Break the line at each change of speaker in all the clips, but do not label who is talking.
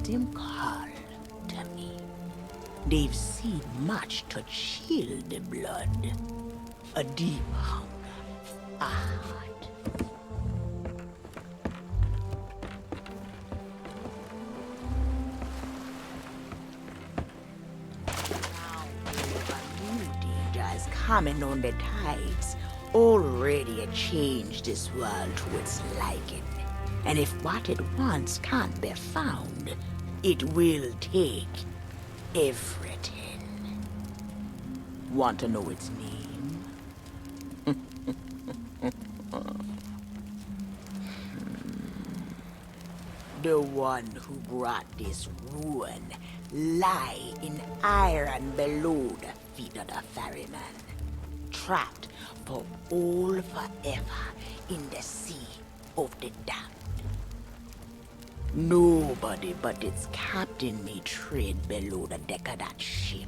just him call to me. They've seen much to chill the blood. A deep hunger, a heart. Now, a new danger is coming on the tides. Already a change this world to its liking. And if what it wants can't be found, it will take everything. Want to know its name? The one who brought this ruin lie in iron below the feet of the ferryman, trapped for all forever in the sea of the damned. Nobody but its captain may tread below the deck of that ship.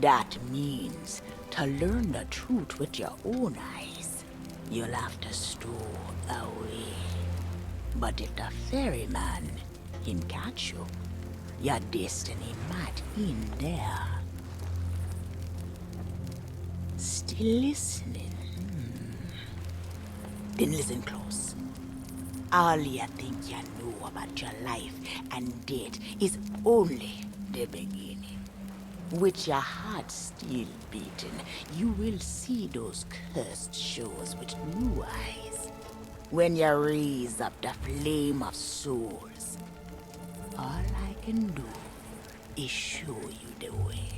That means to learn the truth with your own eyes, you'll have to stow away. But if the ferryman him catch you, your destiny might end there. Still listening? Then listen close. All you think you know about your life and death is only the beginning. With your heart still beating, you will see those cursed shores with new eyes. When you raise up the flame of souls, all I can do is show you the way.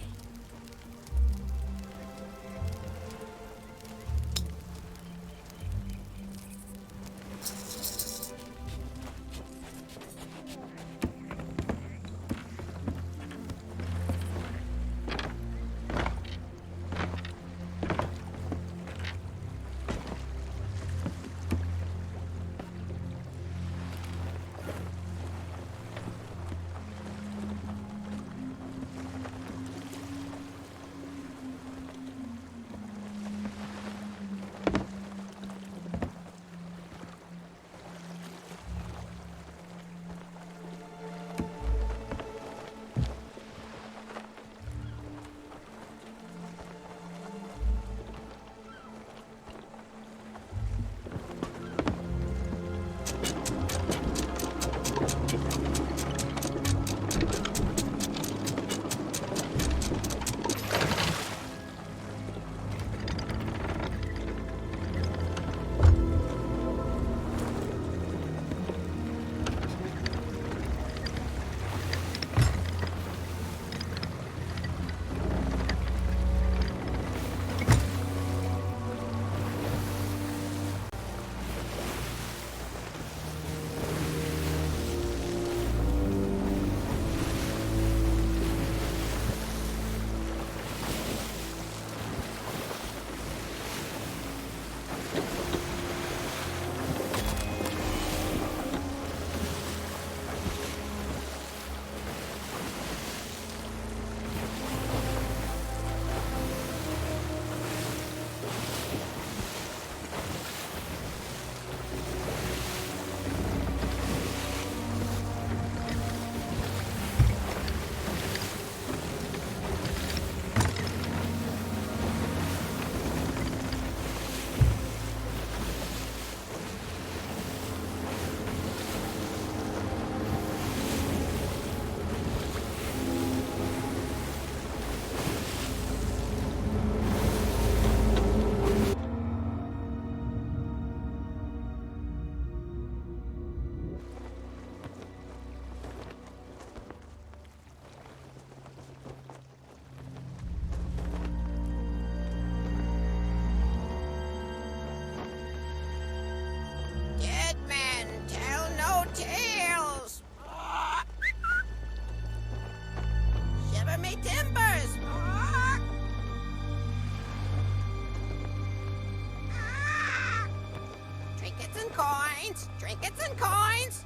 Trinkets and coins!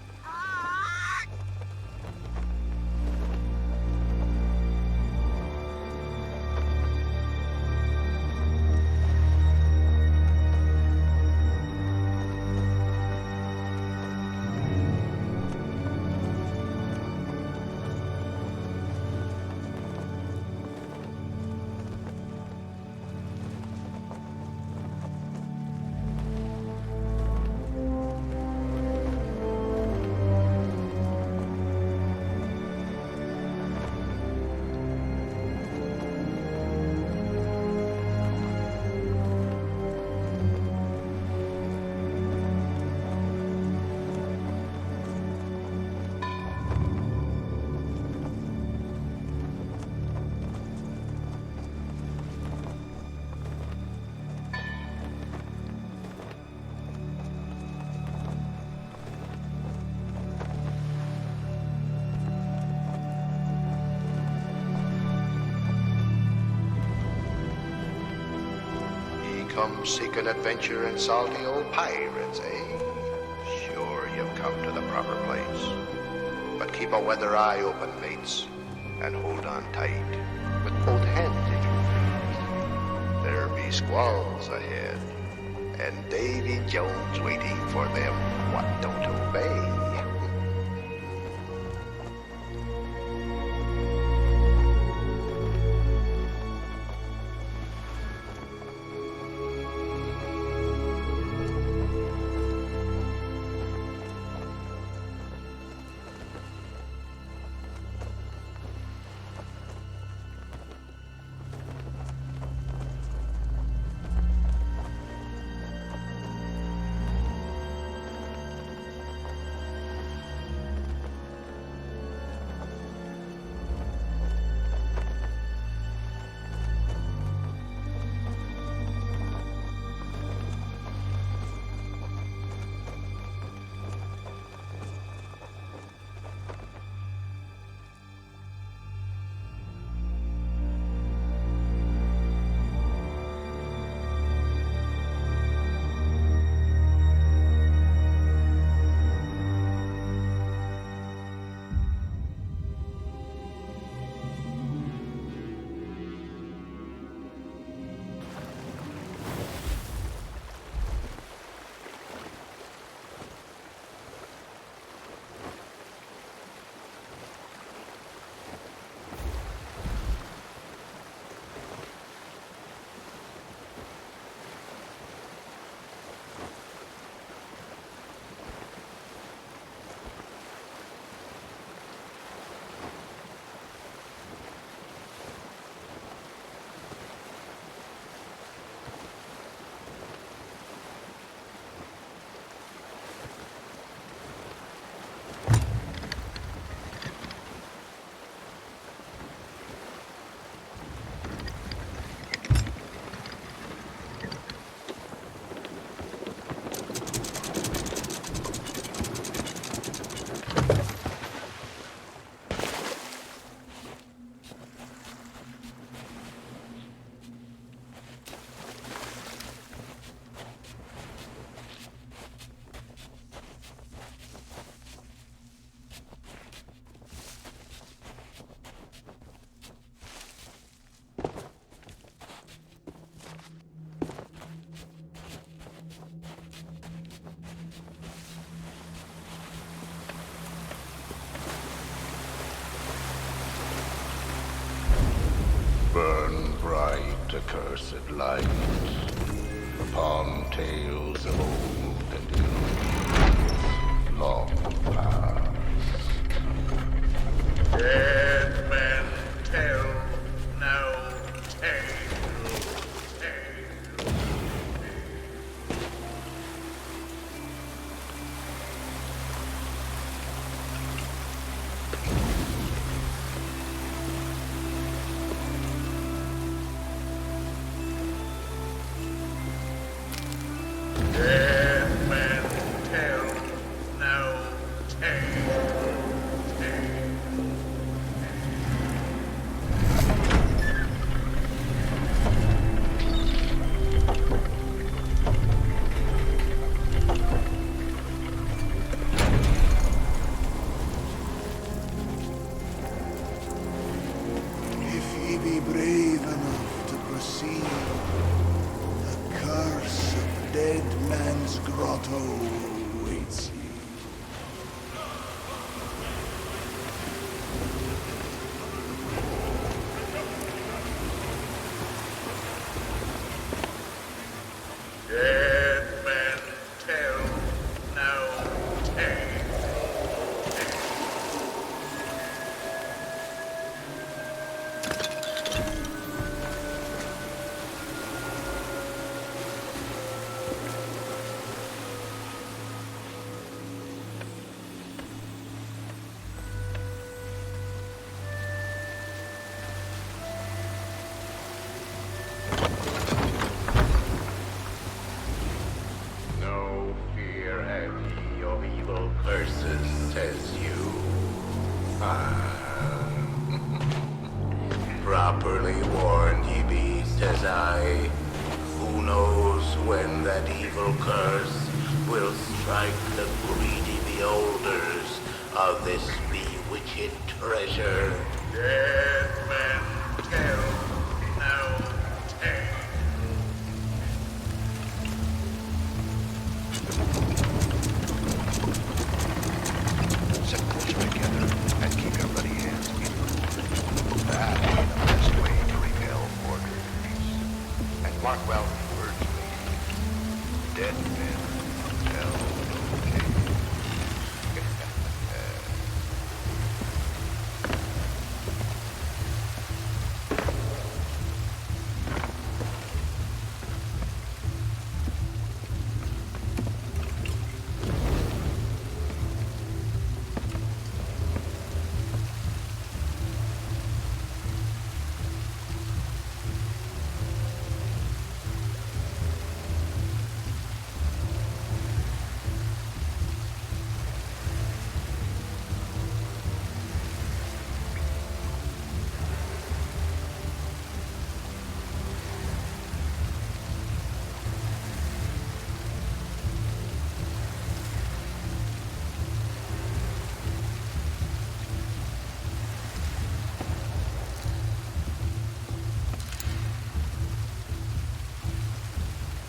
come seeking adventure and salty old pirates, eh? Sure, you've come to the proper place. But keep a weather eye open, mates, and hold on tight, with both hands if you please. There be squalls ahead, and Davy Jones waiting for them what don't obey. Burn bright, accursed light, upon tales of old and ill, long past. Dead men tell no tale. Dead men tell no tale.
If ye be brave enough to proceed, the curse of Dead Man's Grotto awaits ye.
Dead men tell no tale. No fear have ye of evil curses, says you. Ah. Properly warned ye be, says I. Who
knows when that evil curse will strike the greedy beholders of this bewitched treasure. Dead men tell no tale.
Set closer together and keep your bloody hands muted. That is the best way to repel orders. And mark well the words, lady. Dead men tell no tale.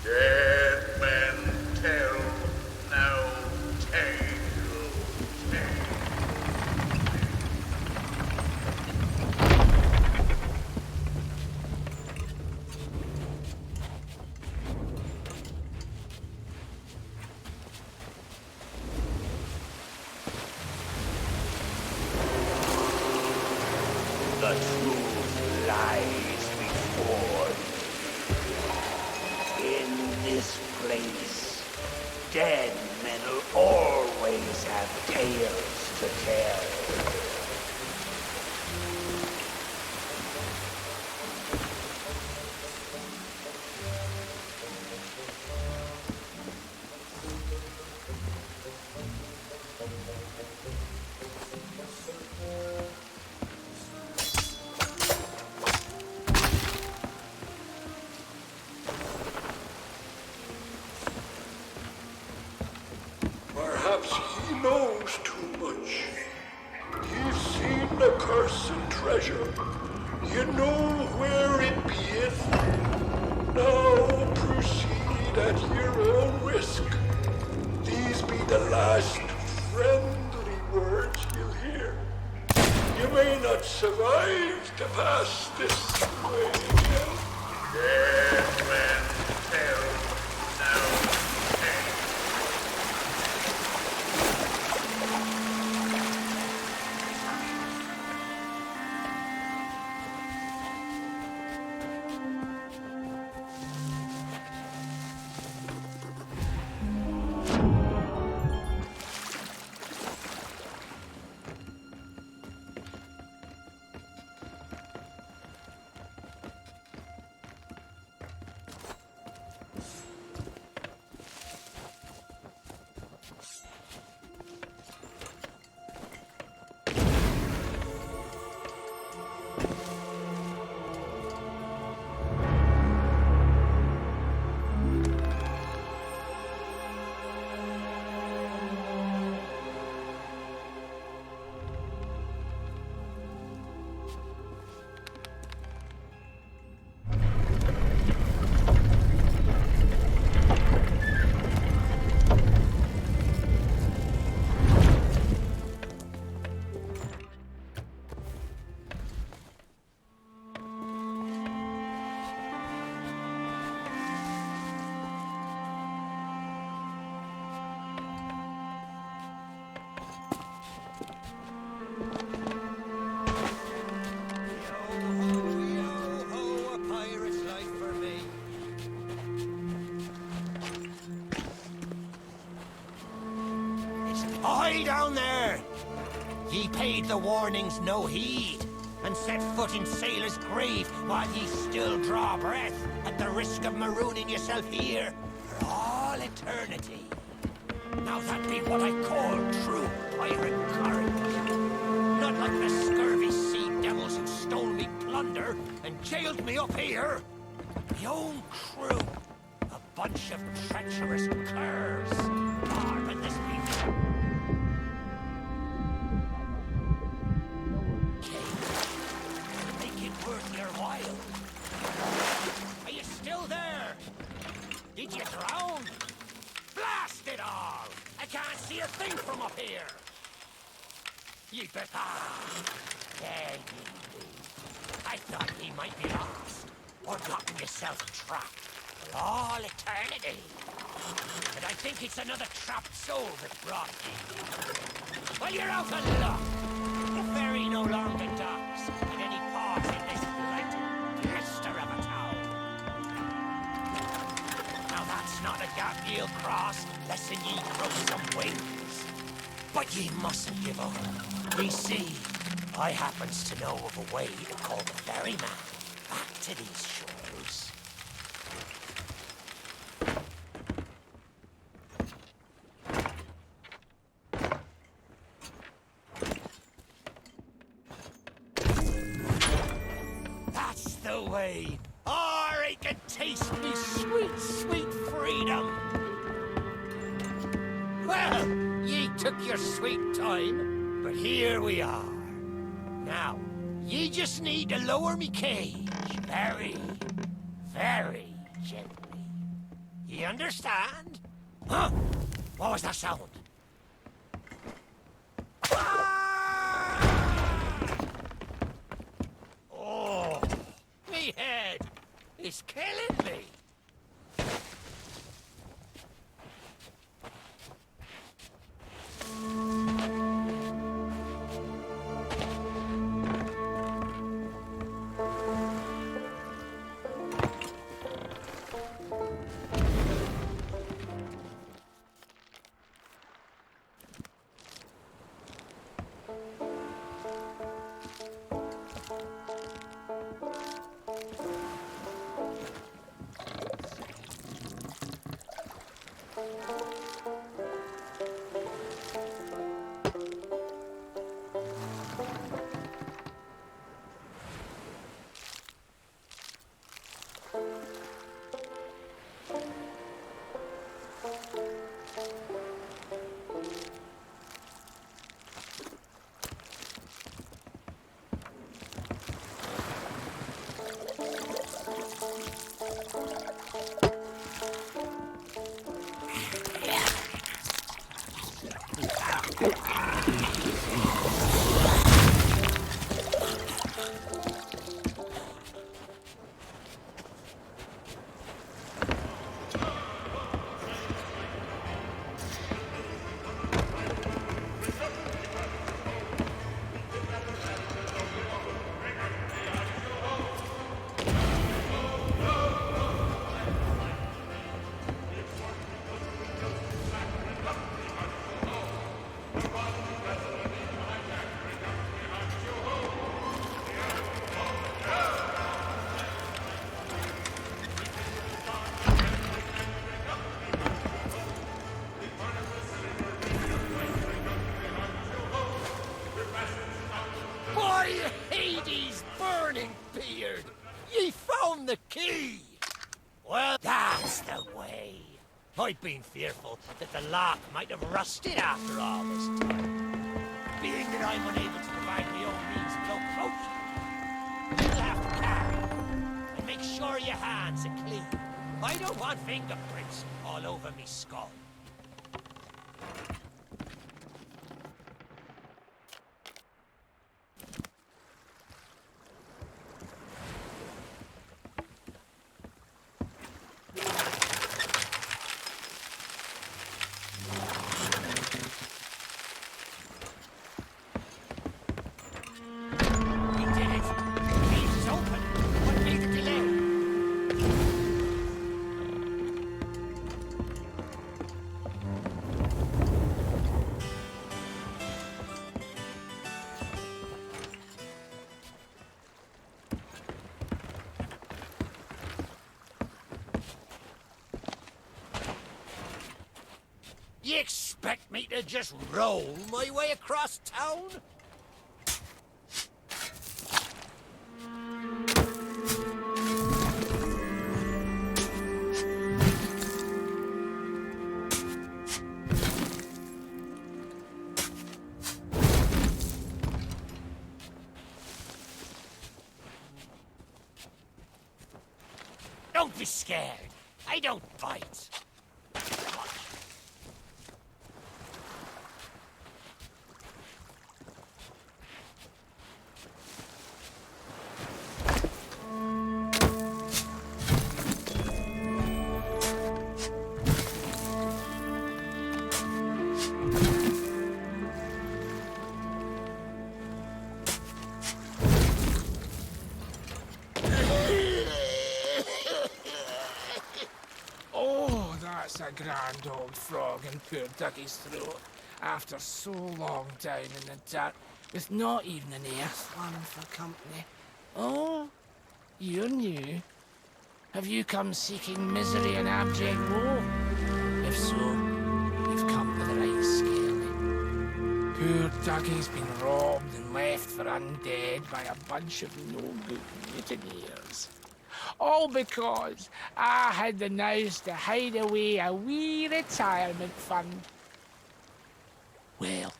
Dead men tell no tale. The truth lies before you. In this place, dead men'll always have tales to tell.
Perhaps he knows too much. You've seen the cursed treasure. You know where it beeth. Now proceed at your own risk. These be the last friendly words you'll hear. You may not survive to pass this way again.
Dead men tell no tale.
Yo-ho, a pirate's life for me. It's I down there! Ye paid the warnings no heed, and set foot in sailor's grave while ye still draw breath, at the risk of marooning yourself here for all eternity. Now that be what I call true pirate courage. Not like the scurvy sea devils who stole me plunder and jailed me up here. My own crew, bunch of treacherous curs. Far than this people. Make it worth your while. Are you still there? Did you drown? Blast it all! I can't see a thing from up here. You bet. There you be. I thought he might be lost, or gotten yourself trapped for all eternity. But I think it's another trapped soul that brought you. Well, you're out of luck. The ferry no longer docks at any port in this blighted blister of a town. Now that's not a gap ye'll cross, lest ye grow some wings. But ye mustn't give up. Ye see, I happens to know of a way to call the ferryman back to these shores. That's the way. Or I can taste me sweet, sweet freedom. Well, ye took your sweet time, but here we are. Now, ye just need to lower me cage very, very gently. Ye understand? Huh? What was that sound? Ah! Oh, me head is killing me. Hades' burning beard! Ye found the key! Well, that's the way. I've been fearful that the lock might have rusted after all this time. Being that I'm unable to provide my own means of locomotion, you'll have to carry and make sure your hands are clean. I don't want fingerprints all over me skull. You expect me to just roll my way across town? Don't be scared. I don't bite.
Oh, that's a grand old frog in poor Dougie's throat. After so long down in the dirt, with not even an earthworm for company. Oh, you're new. Have you come seeking misery and abject woe? If so, you've come to the right scaly. Poor Dougie's been robbed and left for undead by a bunch of no-good mutineers. All because I had the nous to hide away a wee retirement fund. Well,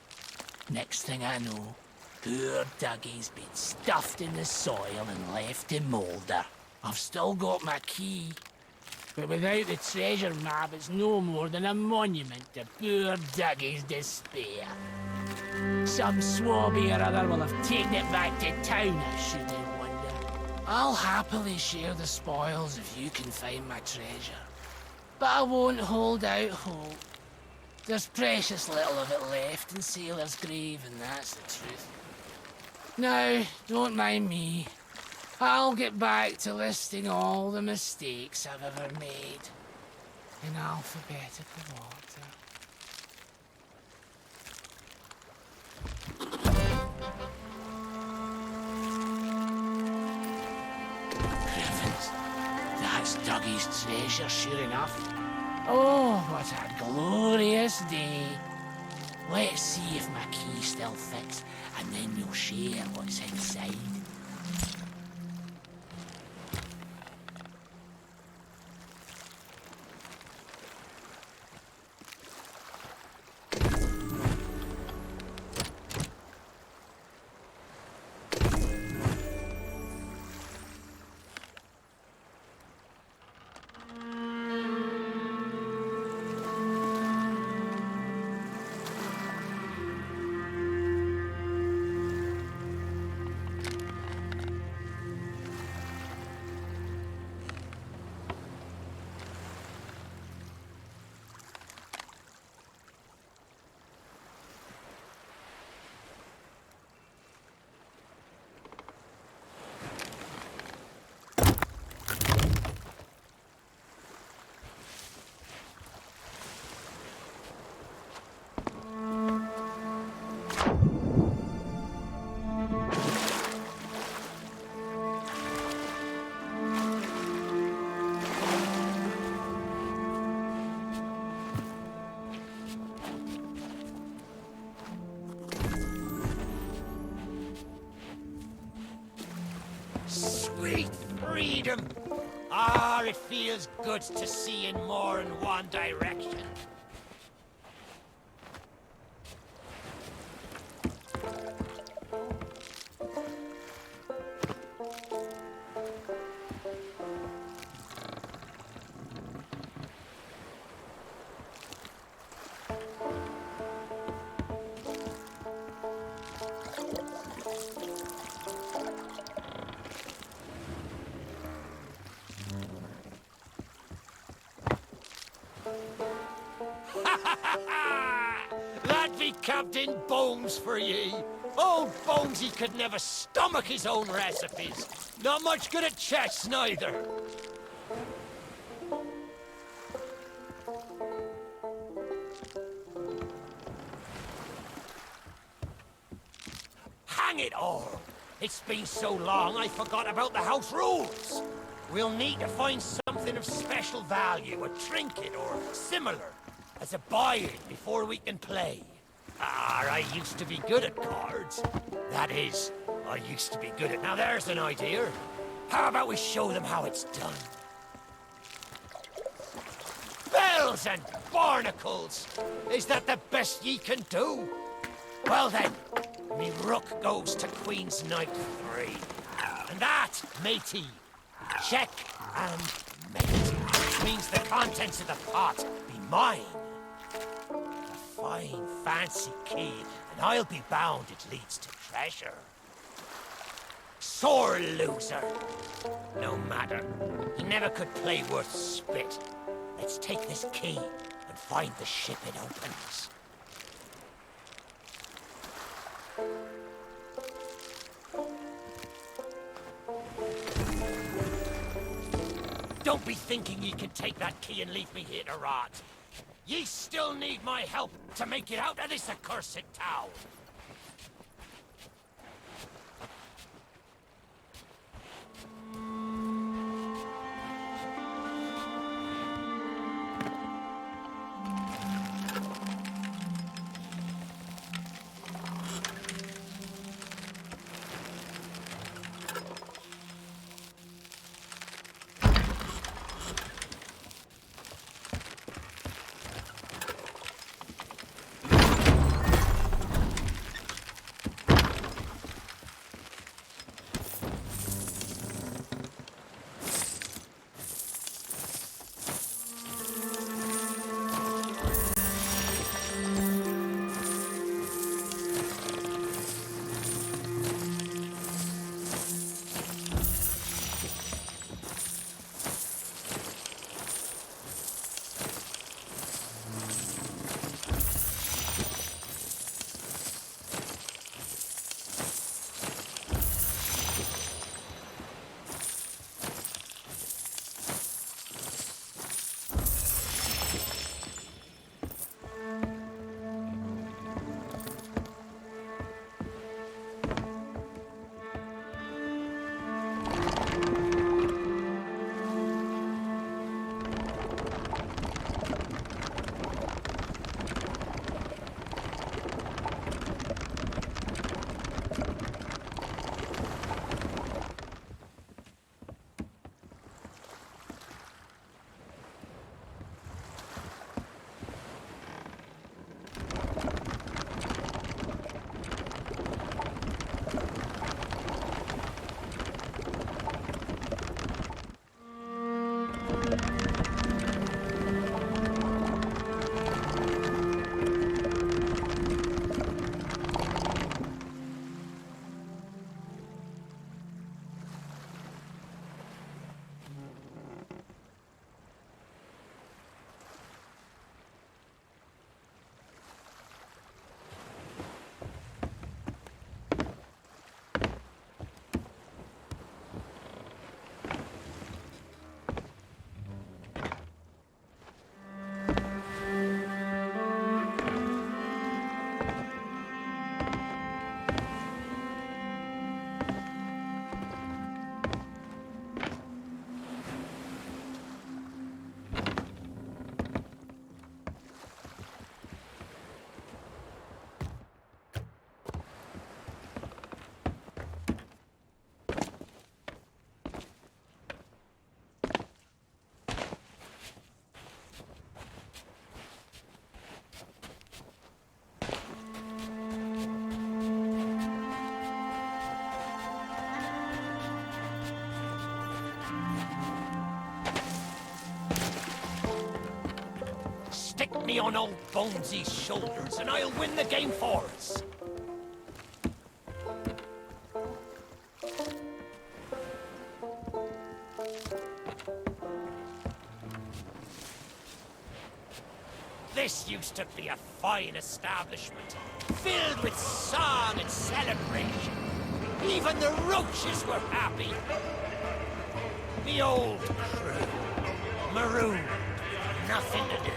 next thing I know, poor Dougie's been stuffed in the soil and left to moulder. I've still got my key, but without the treasure map, it's no more than a monument to poor Dougie's despair. Some swabby or other will have taken it back to town, I shouldn't wonder. I'll happily share the spoils if you can find my treasure. But I won't hold out hope. There's precious little of it left in Sailor's Grave, and that's the truth. Now, don't mind me. I'll get back to listing all the mistakes I've ever made in alphabetical order. Heavens, that's Dougie's treasure, sure enough. Oh, what a glorious day. Let's see if my key still fits, and then we'll share what's inside.
Sweet freedom! Ah, it feels good to see in more than one direction. That be Captain Bones for ye. Old Bones, he could never stomach his own recipes. Not much good at chess, neither. Hang it all! It's been so long I forgot about the house rules. We'll need to find something of special value, a trinket or similar, as a buy-in before we can play. Ah, I used to be good at cards. That is, I used to be good at... Now there's an idea. How about we show them how it's done? Bells and barnacles! Is that the best ye can do? Well then, me rook goes to Queen's Knight 3. And that, matey, check and mate, means the contents of the pot be mine. A fine, fancy key, and I'll be bound it leads to treasure. Sore loser. No matter. He never could play worth spit. Let's take this key and find the ship it opens. Don't be thinking ye can take that key and leave me here to rot. Ye still need my help to make it out of this accursed town. Stick me on old Bonesy's shoulders and I'll win the game for us. This used to be a fine establishment, filled with song and celebration. Even the roaches were happy. The old crew, marooned, nothing to do.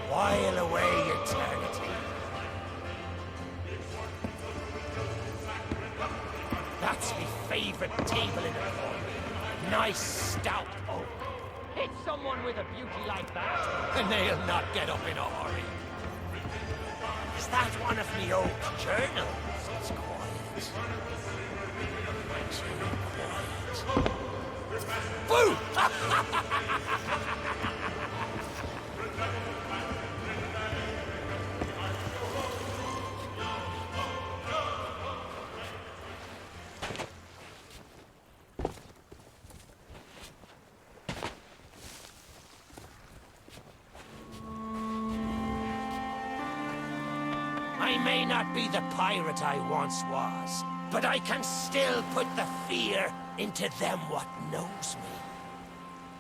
While away eternity. That's my favourite table in the corner. Nice stout oak. Hit someone with a beauty like that, and they'll not get up in a hurry. Is that one of me old journals? It's quiet. Too quiet. Boo! may not be the pirate I once was, but I can still put the fear into them what knows me.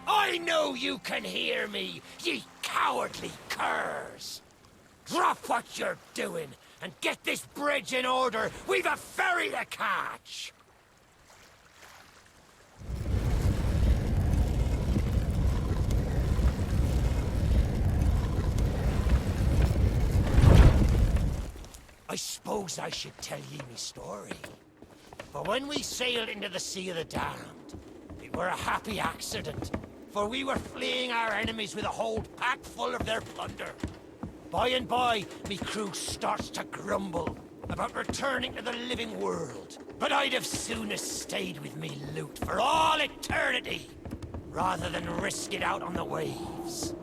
I know you can hear me, ye cowardly curs! Drop what you're doing and get this bridge in order. We've a ferry to catch! I suppose I should tell ye me story. For when we sailed into the Sea of the Damned, it were a happy accident, for we were fleeing our enemies with a hold packed full of their plunder. By and by, me crew starts to grumble about returning to the living world. But I'd have soonest stayed with me loot for all eternity, rather than risk it out on the waves.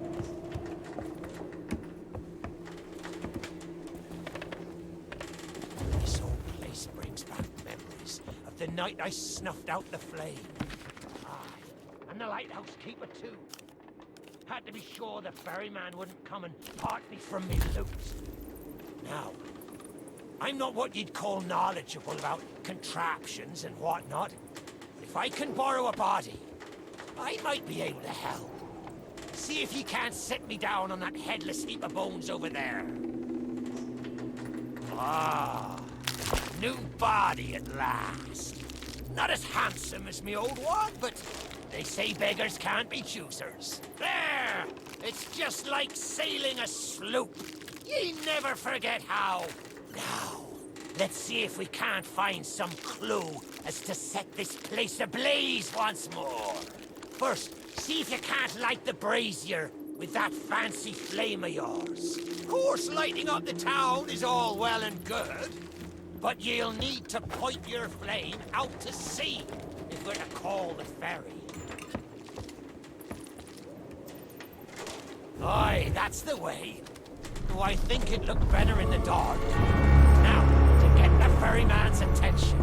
This old place brings back memories of the night I snuffed out the flame. Aye, and the lighthouse keeper too. Had to be sure the ferryman wouldn't come and part me from me loot. Now, I'm not what you'd call knowledgeable about contraptions and whatnot. If I can borrow a body, I might be able to help. See if you can't set me down on that headless heap of bones over there. Ah, new body at last. Not as handsome as me old one, but they say beggars can't be choosers. There! It's just like sailing a sloop. Ye never forget how. Now, let's see if we can't find some clue as to set this place ablaze once more. First, see if you can't light the brazier with that fancy flame of yours. Of course, lighting up the town is all well and good, but you'll need to point your flame out to sea if we're to call the ferry. Aye, that's the way. Though I think it looked better in the dark. Now, to get the ferryman's attention.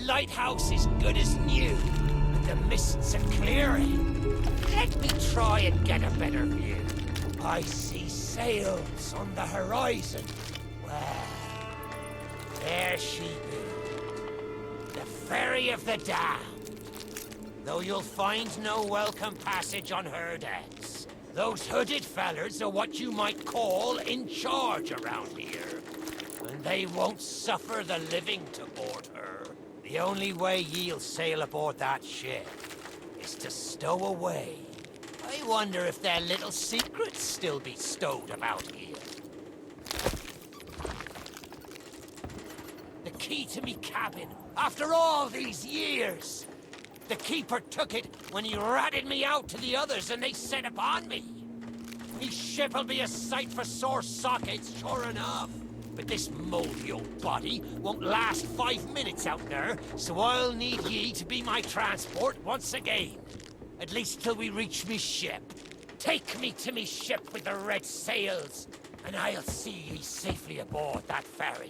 Lighthouse is good as new, and the mists are clearing. Let me try and get a better view. I see sails on the horizon. Well, there she be. The Ferry of the Damned. Though you'll find no welcome passage on her decks. Those hooded fellers are what you might call in charge around here. And they won't suffer the living to board her. The only way ye'll sail aboard that ship is to stow away. I wonder if their little secrets still be stowed about here. The key to me cabin, after all these years. The keeper took it when he ratted me out to the others and they set upon me. Me ship'll be a sight for sore sockets, sure enough. But this moldy old body won't last 5 minutes out there, so I'll need ye to be my transport once again. At least till we reach me ship. Take me to me ship with the red sails, and I'll see ye safely aboard that ferry.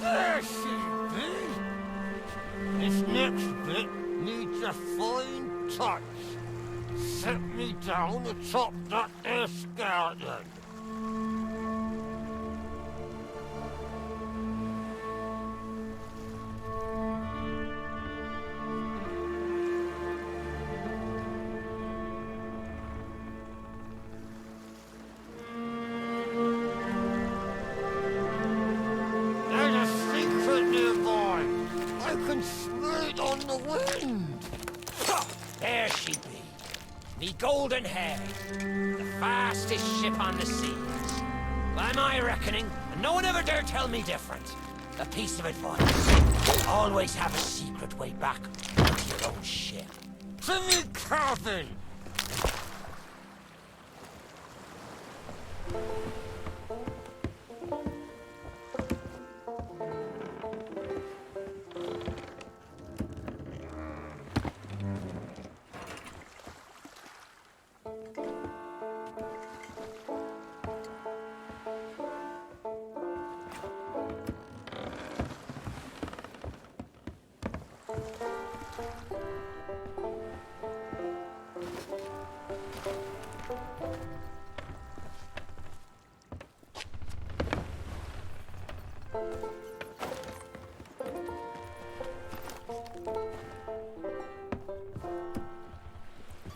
There she be. This next bit needs a fine touch. Set me down atop that there skeleton. Me golden hair, the fastest ship on the seas. By my reckoning, and no one ever dare tell me different, a piece of advice. Always have a secret way back to your own ship. To me coffin!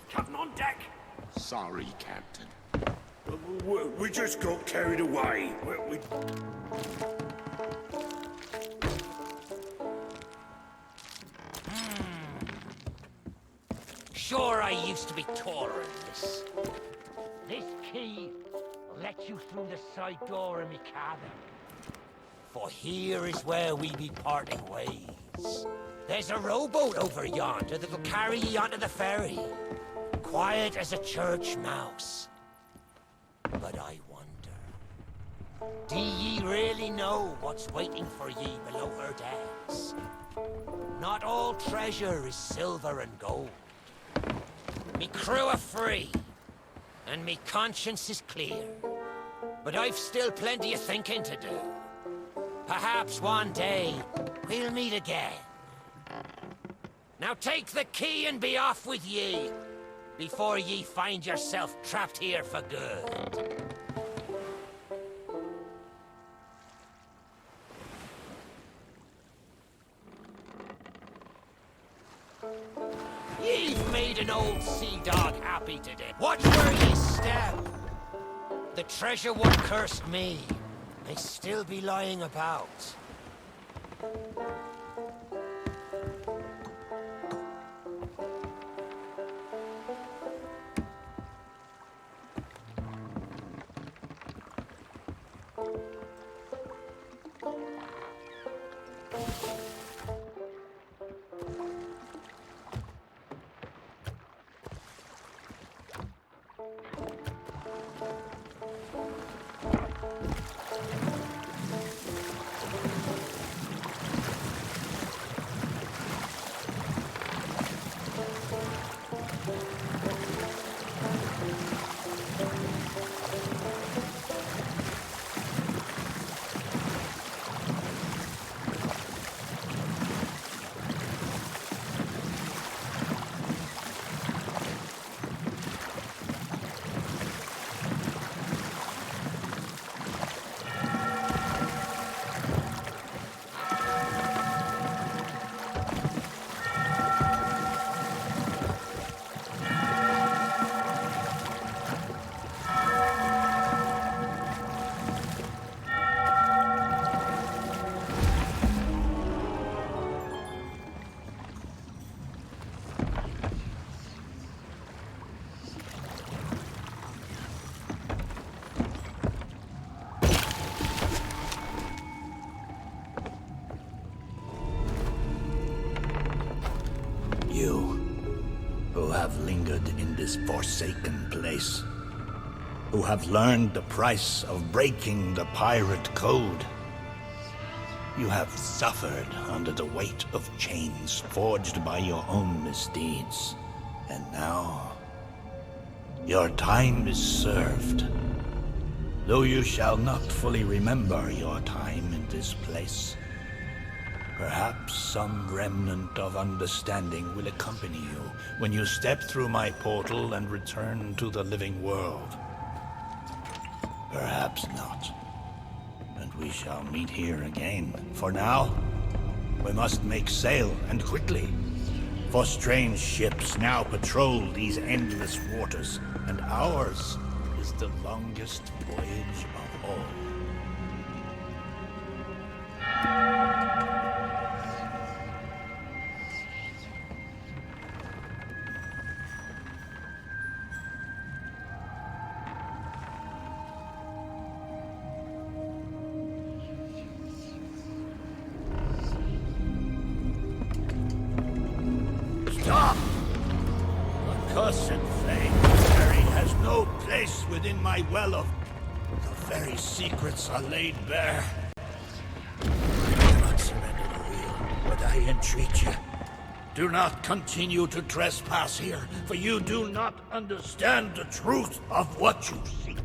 Captain on deck.
Sorry, Captain.
We just got carried away. We...
Sure, I used to be taller than this. This key will let you through the side door of me cabin. For here is where we be parting ways. There's a rowboat over yonder that'll carry ye onto the ferry. Quiet as a church mouse. But I wonder, do ye really know what's waiting for ye below her decks? Not all treasure is silver and gold. Me crew are free, and me conscience is clear. But I've still plenty of thinking to do. Perhaps one day, we'll meet again. Now take the key and be off with ye, before ye find yourself trapped here for good. Ye've made an old sea dog happy today. Watch where ye step. The treasure what cursed me may still be lying about.
Lingered in this forsaken place, who have learned the price of breaking the pirate code. You have suffered under the weight of chains forged by your own misdeeds, and now your time is served. Though you shall not fully remember your time in this place, perhaps some remnant of understanding will accompany you when you step through my portal and return to the living world. Perhaps not, and we shall meet here again. For now, we must make sail, and quickly, for strange ships now patrol these endless waters, and ours is the longest voyage of all. Cussed flame fairy has no place within my well of... The very secrets are laid bare. Do not surrender the wheel, but I entreat you. Do not continue to trespass here, for you do not understand the truth of what you seek.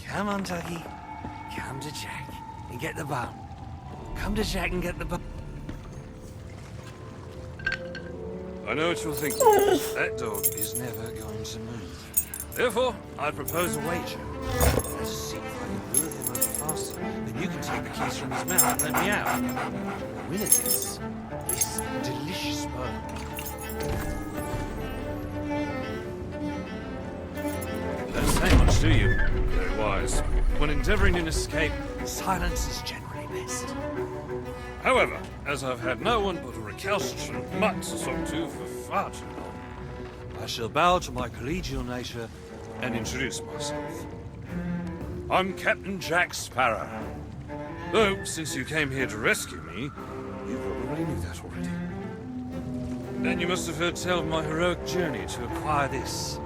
Come on, Tuggy. Come to Jack and get the bone. Come to Jack and get the bone.
I know what you're thinking. That dog is never going to move. Therefore, I propose a wager. Let's see if I can lure him over faster. Then you can take the keys from his mouth and let me out. The winner gets this delicious bone. Don't say much, do you? Very wise. When endeavoring an escape, silence is generally best. However, as I've had no one but a recalcitrant mutt to talk to for far too long, I shall bow to my collegial nature and introduce myself. I'm Captain Jack Sparrow. Though, since you came here to rescue me, you probably knew that already. Then you must have heard tell of my heroic journey to acquire this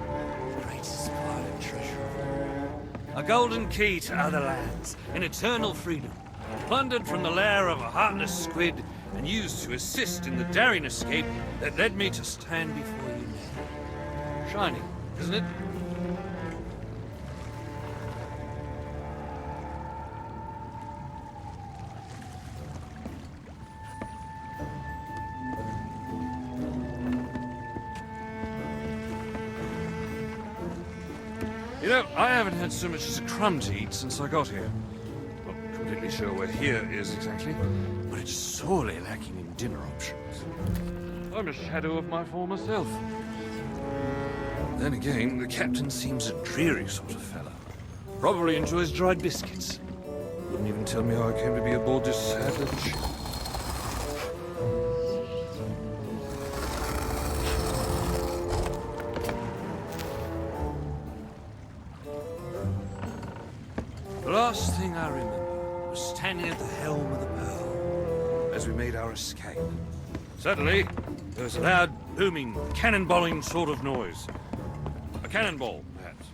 greatest pirate treasure of all. A golden key to other lands, in eternal freedom, plundered from the lair of a heartless squid and used to assist in the daring escape that led me to stand before you now. Shining, isn't it? You know, I haven't had so much as a crumb to eat since I got here. Not completely sure where here is exactly, but it's sorely lacking in dinner options. I'm a shadow of my former self. Then again, the captain seems a dreary sort of fellow. Probably enjoys dried biscuits. Wouldn't even tell me how I came to be aboard this sad little ship. The last thing I remember was standing at the helm of the Pearl as we made our escape. Suddenly, there was a loud, booming, cannonballing sort of noise. A cannonball, perhaps.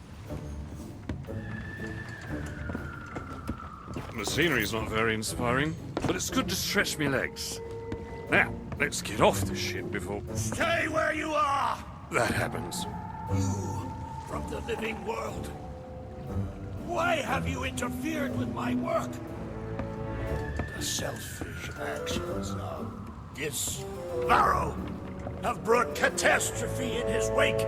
The scenery's not very inspiring, but it's good to stretch me legs. Now, let's get off this ship before
Stay where you are!
that happens.
You, from the living world. Why have you interfered with my work? The selfish actions of this Barrow have brought catastrophe in his wake.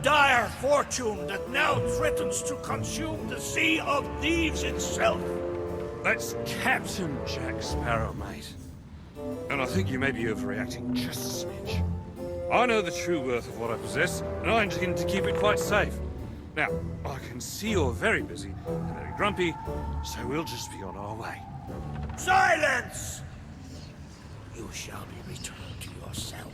Dire fortune that now threatens to consume the Sea of Thieves itself.
That's Captain Jack Sparrow, mate. And I think you may be overreacting just a smidge. I know the true worth of what I possess, and I intend to keep it quite safe. Now, I can see you're very busy and very grumpy, so we'll just be on our way.
Silence! You shall be returned to your cell.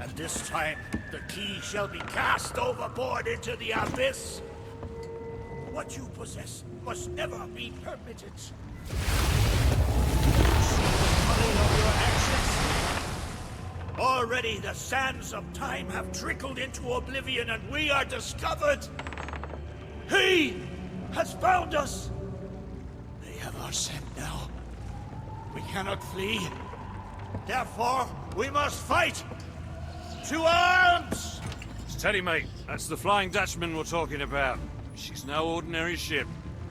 And this time, the key shall be cast overboard into the abyss. What you possess must never be permitted. Folly of your actions. Already the sands of time have trickled into oblivion and we are discovered. He has found us. They have our scent now. We cannot flee. Therefore, we must fight. To arms!
Steady, mate. That's the Flying Dutchman we're talking about. She's no ordinary ship.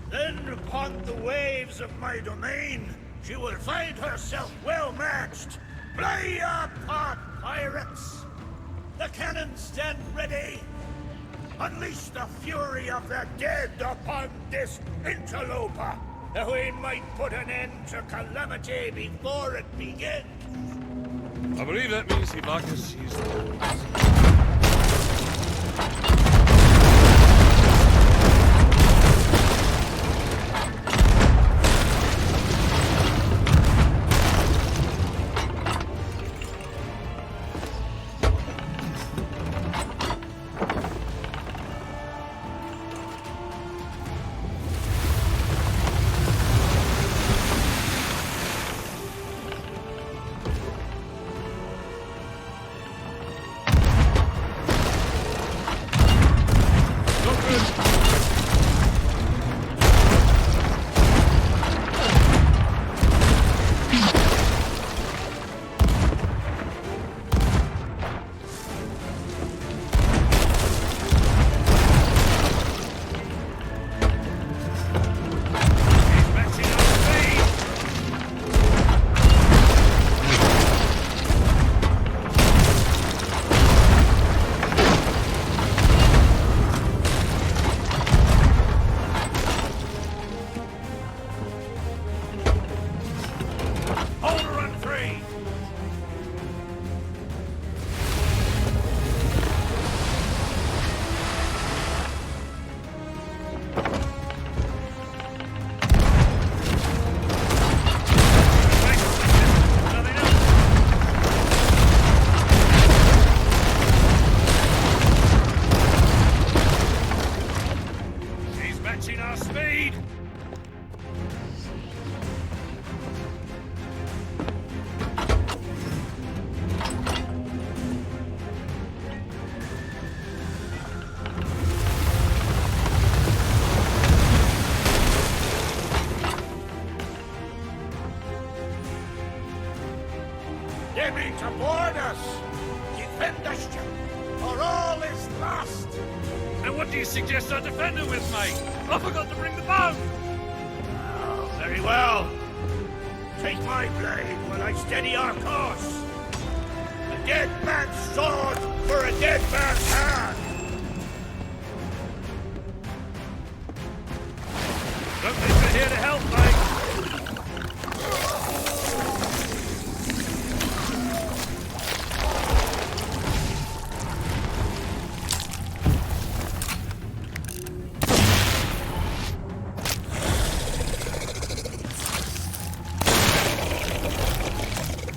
Then upon the waves of my domain, she will find herself well matched. Play your part, pirates! The cannons stand ready. Unleash the fury of the dead upon this interloper, that we might put an end to calamity before it begins.
I believe that means he'd like us to use the guns.
defend us, or all is lost!
And what do you suggest I defend her with, mate? I forgot to bring the bow!
Oh, very well. Take my blade while I steady our course. A dead man's sword for a dead man's hand!
Don't think we're here to help, mate!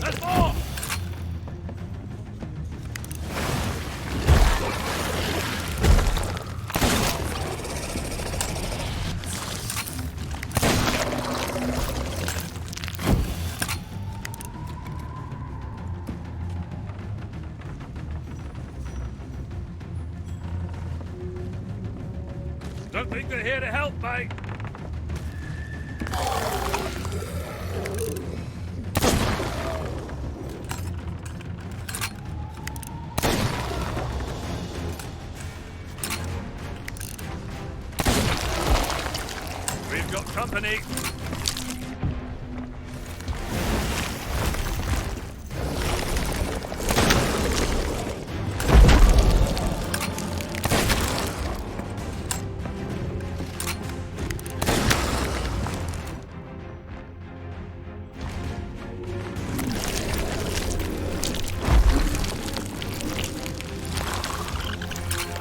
There's more! Don't think they're here to help, mate. We've got company.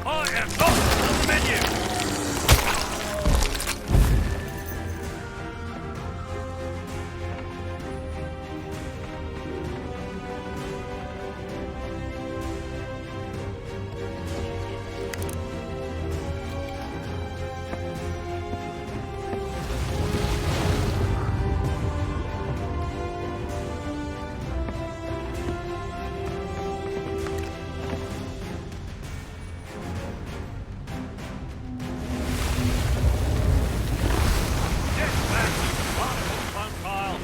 I am not on the menu! Yes, man! Wonderful phone file.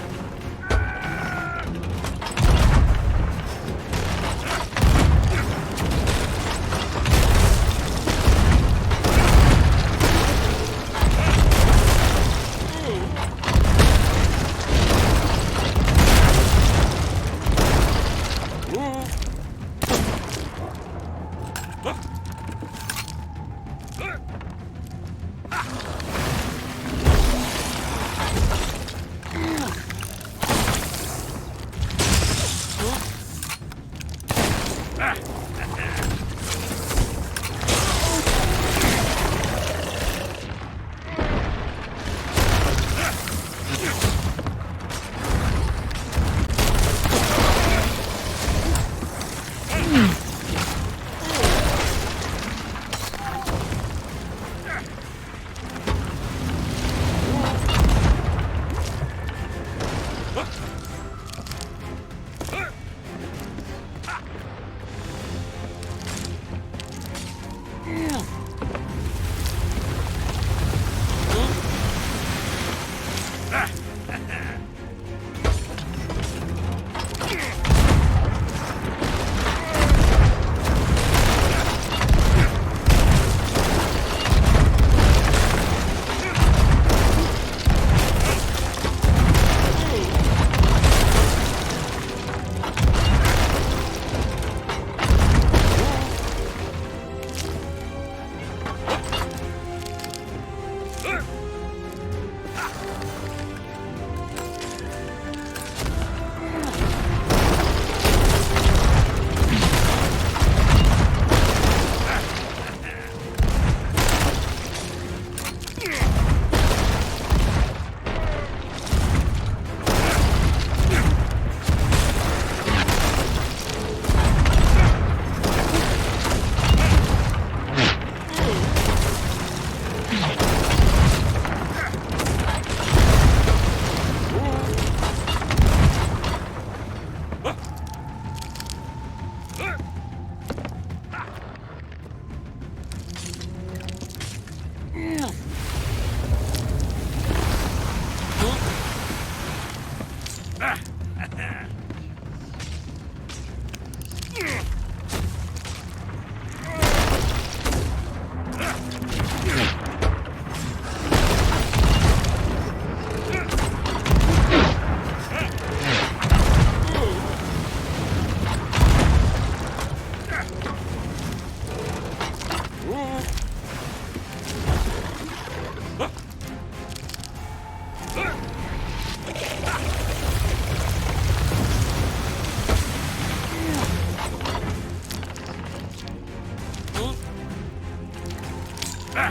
Oi!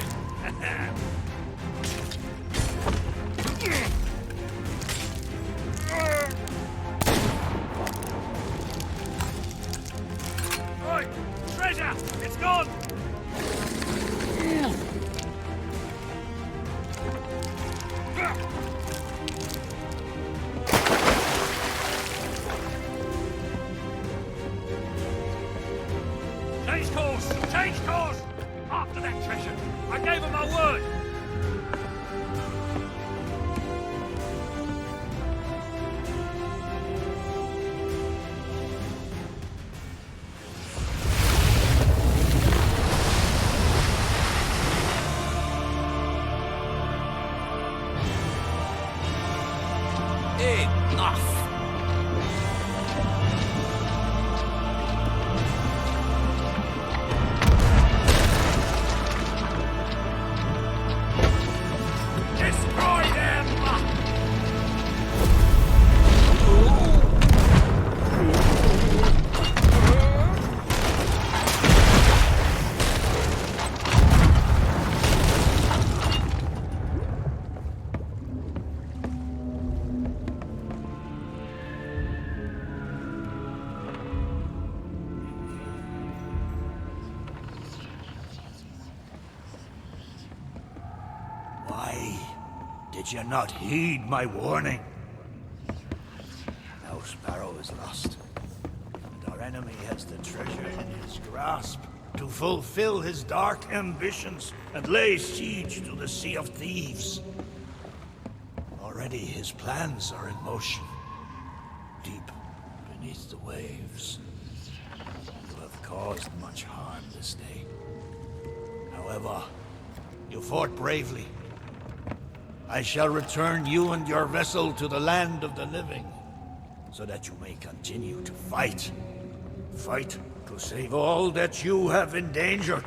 Treasure! It's gone! Change course! Change course! After that treasure! I gave him my word!
Enough!
Destroy them!
Why did you not heed my warning? Now Sparrow is lost, and our enemy has the treasure in his grasp to fulfill his dark ambitions and lay siege to the Sea of Thieves. Already his plans are in motion, deep beneath the waves. You have caused much harm this day. However, you fought bravely. I shall return you and your vessel to the land of the living, so that you may continue to fight. Fight to save all that you have endangered.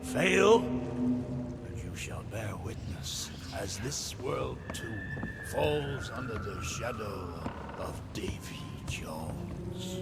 Fail, and you shall bear witness as this world too falls under the shadow of Davy Jones.